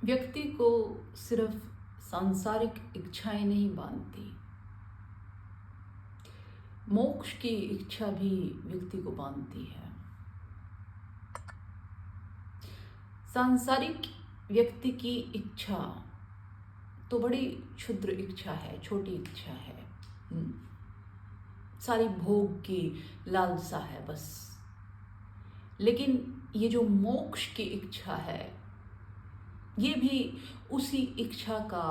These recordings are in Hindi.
व्यक्ति को सिर्फ सांसारिक इच्छाएं नहीं बांधती, मोक्ष की इच्छा भी व्यक्ति को बांधती है। सांसारिक व्यक्ति की इच्छा तो बड़ी क्षुद्र इच्छा है, छोटी इच्छा है। सारी भोग की लालसा है बस। लेकिन ये जो मोक्ष की इच्छा है, ये भी उसी इच्छा का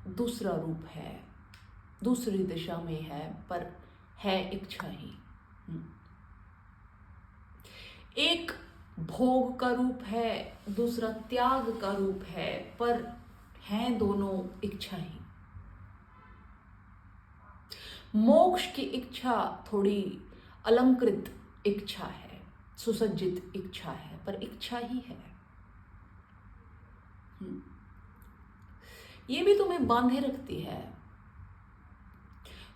दूसरा रूप है, दूसरी दिशा में है, पर है इच्छा ही। एक भोग का रूप है, दूसरा त्याग का रूप है, पर हैं दोनों इच्छा ही। मोक्ष की इच्छा थोड़ी अलंकृत इच्छा है, सुसज्जित इच्छा है, पर इच्छा ही है। ये भी तुम्हें बांधे रखती है।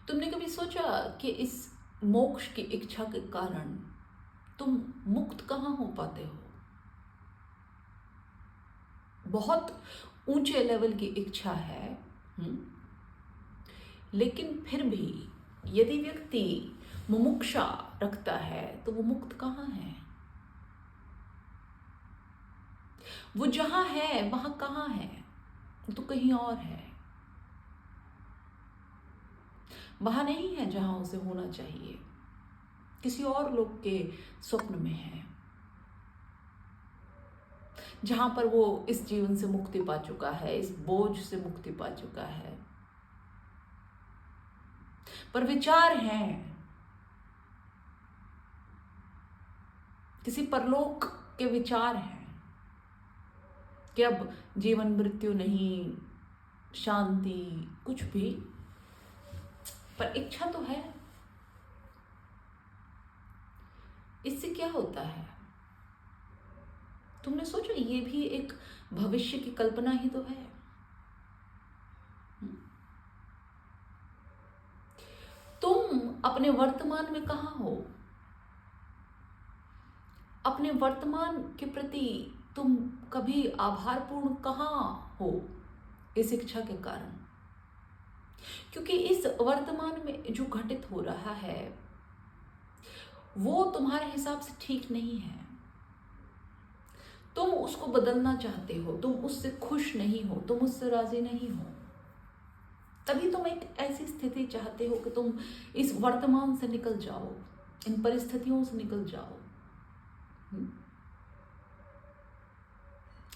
तुमने कभी सोचा कि इस मोक्ष की इच्छा के कारण तुम मुक्त कहाँ हो पाते हो? बहुत ऊंचे लेवल की इच्छा है, लेकिन फिर भी यदि व्यक्ति मुमुक्षा रखता है तो वो मुक्त कहाँ है? वो जहां है वहां कहाँ है? तो कहीं और है, वहां नहीं है जहां उसे होना चाहिए, किसी और लोग के स्वप्न में है, जहां पर वो इस जीवन से मुक्ति पा चुका है, इस बोझ से मुक्ति पा चुका है। पर विचार हैं किसी परलोक के विचार हैं कि अब जीवन मृत्यु नहीं, शांति, कुछ भी, पर इच्छा तो है। इससे क्या होता है? तुमने सोचा ये भी एक भविष्य की कल्पना ही तो है। तुम अपने वर्तमान में कहाँ हो? अपने वर्तमान के प्रति तुम कभी आभारपूर्ण कहाँ हो इस इच्छा के कारण? क्योंकि इस वर्तमान में जो घटित हो रहा है वो तुम्हारे हिसाब से ठीक नहीं है। तुम उसको बदलना चाहते हो, तुम उससे खुश नहीं हो, तुम उससे राजी नहीं हो। तभी तुम एक ऐसी स्थिति चाहते हो कि तुम इस वर्तमान से निकल जाओ, इन परिस्थितियों से निकल जाओ।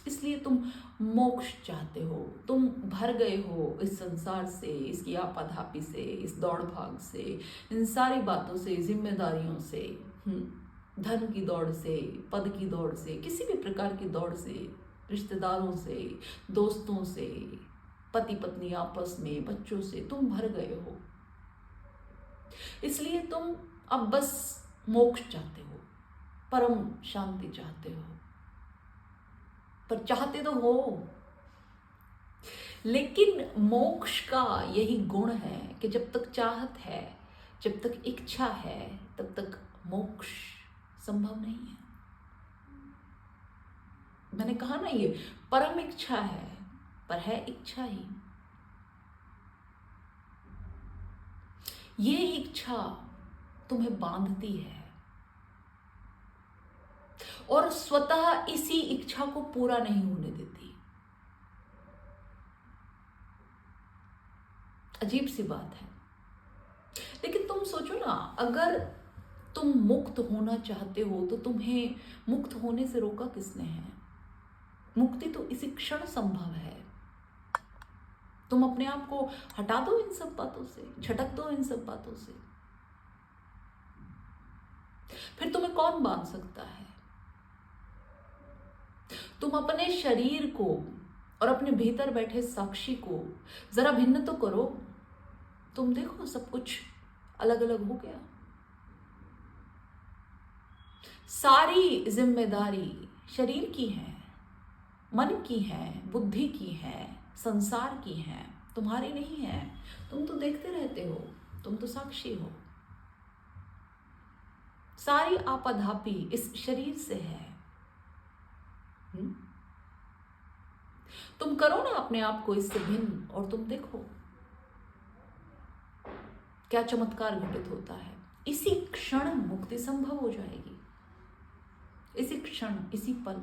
इसलिए तुम मोक्ष चाहते हो। तुम भर गए हो इस संसार से, इसकी आपाधापी से, इस दौड़ भाग से, इन सारी बातों से, जिम्मेदारियों से, धन की दौड़ से, पद की दौड़ से, किसी भी प्रकार की दौड़ से, रिश्तेदारों से, दोस्तों से, पति पत्नी आपस में, बच्चों से तुम भर गए हो। इसलिए तुम अब बस मोक्ष चाहते हो, परम शांति चाहते हो। पर चाहते तो हो, लेकिन मोक्ष का यही गुण है कि जब तक चाहत है, जब तक इच्छा है, तब तक मोक्ष संभव नहीं है। मैंने कहा ना, ये परम इच्छा है, पर है इच्छा ही। ये इच्छा तुम्हें बांधती है और स्वतः इसी इच्छा को पूरा नहीं होने देती। अजीब सी बात है। लेकिन तुम सोचो ना, अगर तुम मुक्त होना चाहते हो तो तुम्हें मुक्त होने से रोका किसने है? मुक्ति तो इसी क्षण संभव है। तुम अपने आप को हटा दो इन सब बातों से, झटक दो इन सब बातों से, फिर तुम्हें कौन बांध सकता है? तुम अपने शरीर को और अपने भीतर बैठे साक्षी को जरा भिन्न तो करो। तुम देखो, सब कुछ अलग अलग हो गया। सारी जिम्मेदारी शरीर की है, मन की है, बुद्धि की है, संसार की है, तुम्हारी नहीं है। तुम तो देखते रहते हो, तुम तो साक्षी हो। सारी आपाधापी इस शरीर से है। तुम करो ना अपने आप को इससे भिन्न और तुम देखो क्या चमत्कार घटित होता है। इसी क्षण मुक्ति संभव हो जाएगी, इसी क्षण, इसी पल।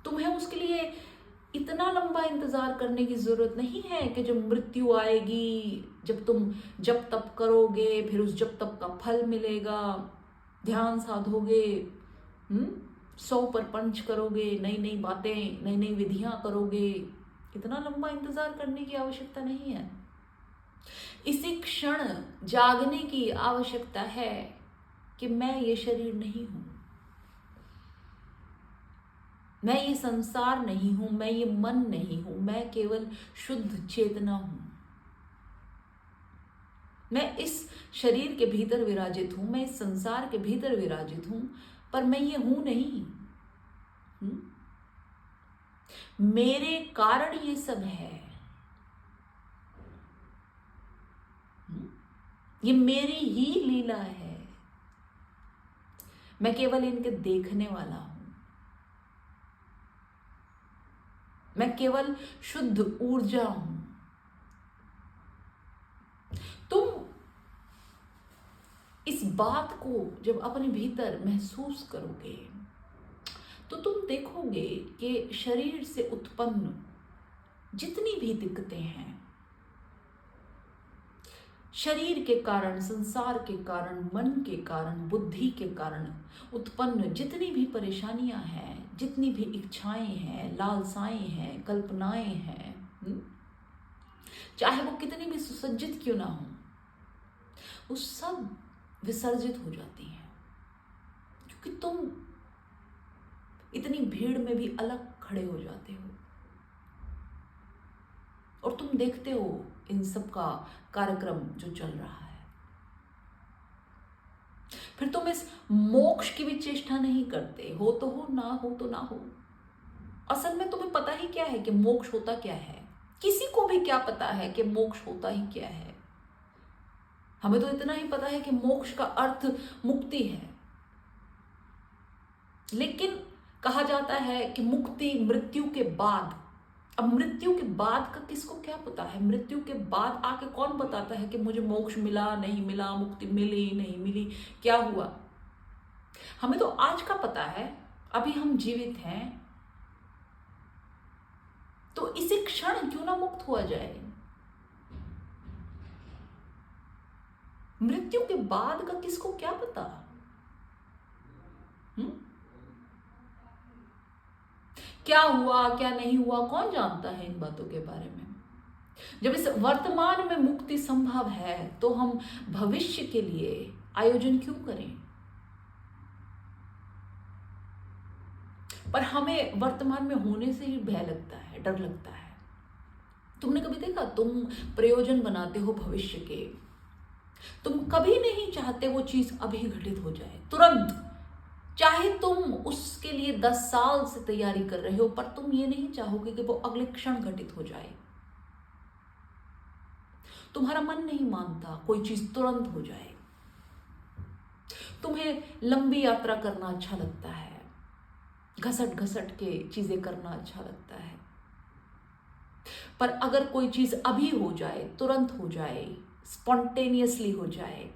तुम्हें उसके लिए इतना लंबा इंतजार करने की जरूरत नहीं है कि जब मृत्यु आएगी, जब तुम जब तप करोगे, फिर उस जब तप का फल मिलेगा, ध्यान साधोगे, 100 पर पंच करोगे, नई नई बातें, नई नई विधियां करोगे। इतना लंबा इंतजार करने की आवश्यकता नहीं है। इसी क्षण जागने की आवश्यकता है कि मैं ये शरीर नहीं हूं, मैं ये संसार नहीं हूं, मैं ये मन नहीं हूं, मैं केवल शुद्ध चेतना हूं। मैं इस शरीर के भीतर विराजित हूं, मैं इस संसार के भीतर विराजित हूं, पर मैं ये हूं नहीं। मेरे कारण ये सब है। ये मेरी ही लीला है। मैं केवल इनके देखने वाला हूं। मैं केवल शुद्ध ऊर्जा हूं। तुम इस बात को जब अपने भीतर महसूस करोगे तो तुम देखोगे कि शरीर से उत्पन्न जितनी भी दिक्कतें हैं, शरीर के कारण, संसार के कारण, मन के कारण, बुद्धि के कारण उत्पन्न जितनी भी परेशानियां हैं, जितनी भी इच्छाएं हैं, लालसाएं हैं, कल्पनाएं हैं, चाहे वो कितनी भी सुसज्जित क्यों ना हो, वो सब विसर्जित हो जाती हैं, क्योंकि तुम इतनी भीड़ में भी अलग खड़े हो जाते हो और तुम देखते हो इन सब का कार्यक्रम जो चल रहा है। फिर तुम इस मोक्ष की भी चेष्टा नहीं करते हो, तो हो, ना हो तो ना हो। असल में तुम्हें पता ही क्या है कि मोक्ष होता क्या है? किसी को भी क्या पता है कि मोक्ष होता ही क्या है? हमें तो इतना ही पता है कि मोक्ष का अर्थ मुक्ति है, लेकिन कहा जाता है कि मुक्ति मृत्यु के बाद। अब मृत्यु के बाद का किसको क्या पता है? मृत्यु के बाद आके कौन बताता है कि मुझे मोक्ष मिला, नहीं मिला, मुक्ति मिली, नहीं मिली, क्या हुआ? हमें तो आज का पता है, अभी हम जीवित हैं, तो इसी क्षण क्यों ना मुक्त हुआ जाए। मृत्यु के बाद का किसको क्या पता? क्या हुआ, क्या नहीं हुआ, कौन जानता है इन बातों के बारे में? जब इस वर्तमान में मुक्ति संभव है तो हम भविष्य के लिए आयोजन क्यों करें? पर हमें वर्तमान में होने से ही भय लगता है, डर लगता है। तुमने कभी देखा, तुम प्रयोजन बनाते हो भविष्य के, तुम कभी नहीं चाहते वो चीज अभी घटित हो जाए तुरंत, चाहे तुम उसके लिए 10 साल से तैयारी कर रहे हो, पर तुम ये नहीं चाहोगे कि वो अगले क्षण घटित हो जाए। तुम्हारा मन नहीं मानता कोई चीज तुरंत हो जाए। तुम्हें लंबी यात्रा करना अच्छा लगता है, घसट घसट के चीजें करना अच्छा लगता है, पर अगर कोई चीज अभी हो जाए, तुरंत हो जाए, स्पॉन्टेनियसली हो जाए,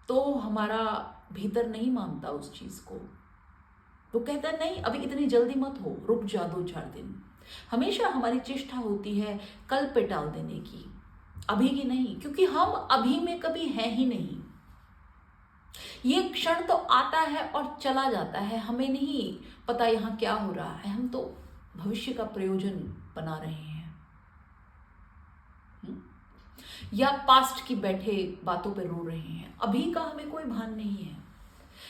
तो हमारा भीतर नहीं मानता उस चीज को। वो कहता है नहीं, अभी इतनी जल्दी मत हो, रुक जा 2-4 दिन। हमेशा हमारी चेष्टा होती है कल पे टाल देने की, अभी की नहीं, क्योंकि हम अभी में कभी हैं ही नहीं। ये क्षण तो आता है और चला जाता है, हमें नहीं पता यहां क्या हो रहा है। हम तो भविष्य का प्रयोजन बना रहे हैं, या पास्ट की बैठे बातों पे रो रहे हैं। अभी का हमें कोई भान नहीं है,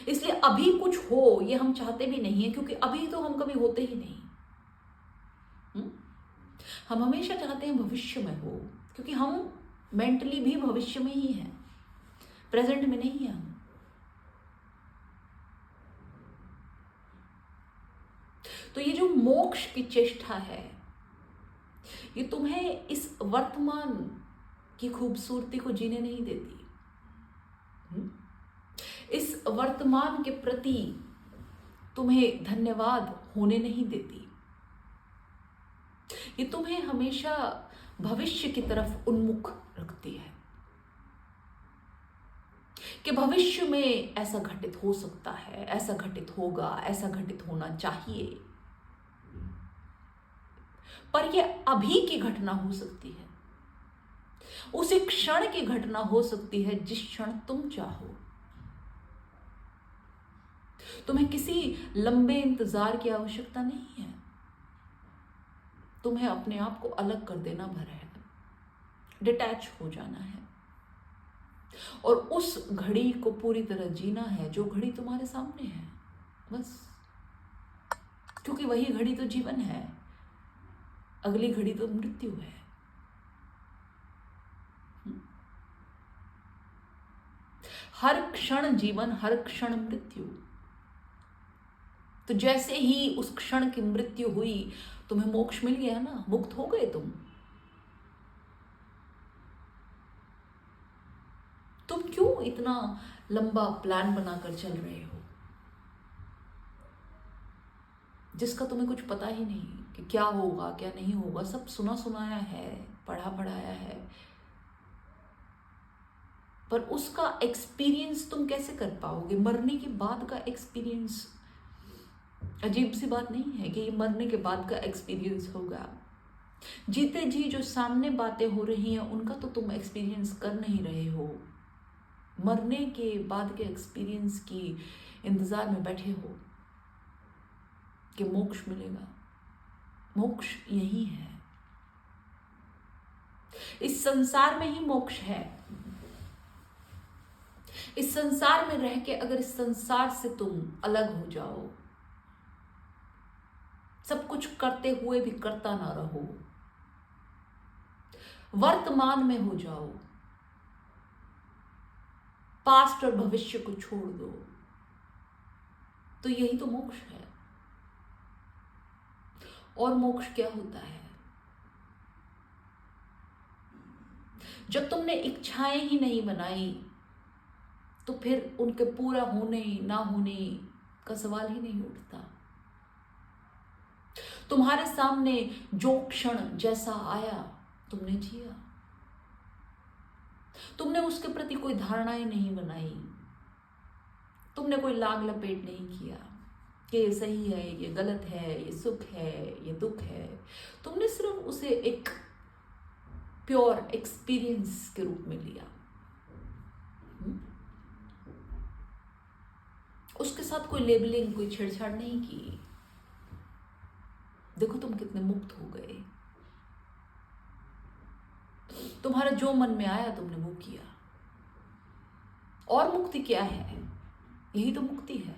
इसलिए अभी कुछ हो ये हम चाहते भी नहीं है, क्योंकि अभी तो हम कभी होते ही नहीं। हम हमेशा चाहते हैं भविष्य में हो, क्योंकि हम मेंटली भी भविष्य में ही हैं, प्रेजेंट में नहीं है हम। तो ये जो मोक्ष की चेष्टा है, ये तुम्हें इस वर्तमान की खूबसूरती को जीने नहीं देती। इस वर्तमान के प्रति तुम्हें धन्यवाद होने नहीं देती। ये तुम्हें हमेशा भविष्य की तरफ उन्मुख रखती है कि भविष्य में ऐसा घटित हो सकता है, ऐसा घटित होगा, ऐसा घटित होना चाहिए। पर यह अभी की घटना हो सकती है, उसी क्षण की घटना हो सकती है जिस क्षण तुम चाहो। तुम्हें किसी लंबे इंतजार की आवश्यकता नहीं है। तुम्हें अपने आप को अलग कर देना भर है, डिटैच हो जाना है और उस घड़ी को पूरी तरह जीना है जो घड़ी तुम्हारे सामने है, बस। क्योंकि वही घड़ी तो जीवन है, अगली घड़ी तो मृत्यु है। हर क्षण जीवन, हर क्षण मृत्यु। तो जैसे ही उस क्षण की मृत्यु हुई, तुम्हें मोक्ष मिल गया ना, मुक्त हो गए तुम क्यों इतना लंबा प्लान बनाकर चल रहे हो जिसका तुम्हें कुछ पता ही नहीं कि क्या होगा क्या नहीं होगा? सब सुना सुनाया है, पढ़ा पढ़ाया है, पर उसका एक्सपीरियंस तुम कैसे कर पाओगे? मरने के बाद का एक्सपीरियंस अजीब सी बात नहीं है कि ये मरने के बाद का एक्सपीरियंस होगा। जीते जी जो सामने बातें हो रही हैं उनका तो तुम एक्सपीरियंस कर नहीं रहे हो, मरने के बाद के एक्सपीरियंस की इंतजार में बैठे हो कि मोक्ष मिलेगा। मोक्ष यही है, इस संसार में ही मोक्ष है। इस संसार में रह के अगर इस संसार से तुम अलग हो जाओ, सब कुछ करते हुए भी करता ना रहो, वर्तमान में हो जाओ, पास्ट और भविष्य को छोड़ दो, तो यही तो मोक्ष है। और मोक्ष क्या होता है? जब तुमने इच्छाएं ही नहीं बनाई तो फिर उनके पूरा होने ना होने का सवाल ही नहीं उठता। तुम्हारे सामने जो क्षण जैसा आया तुमने जिया, तुमने उसके प्रति कोई धारणाएं नहीं बनाई, तुमने कोई लाग लपेट नहीं किया कि ये सही है, ये गलत है, ये सुख है, ये दुख है। तुमने सिर्फ उसे एक प्योर एक्सपीरियंस के रूप में लिया, उसके साथ कोई लेबलिंग, कोई छेड़छाड़ नहीं की। देखो तुम कितने मुक्त हो गए। तुम्हारा जो मन में आया तुमने वो किया। और मुक्ति क्या है? यही तो मुक्ति है।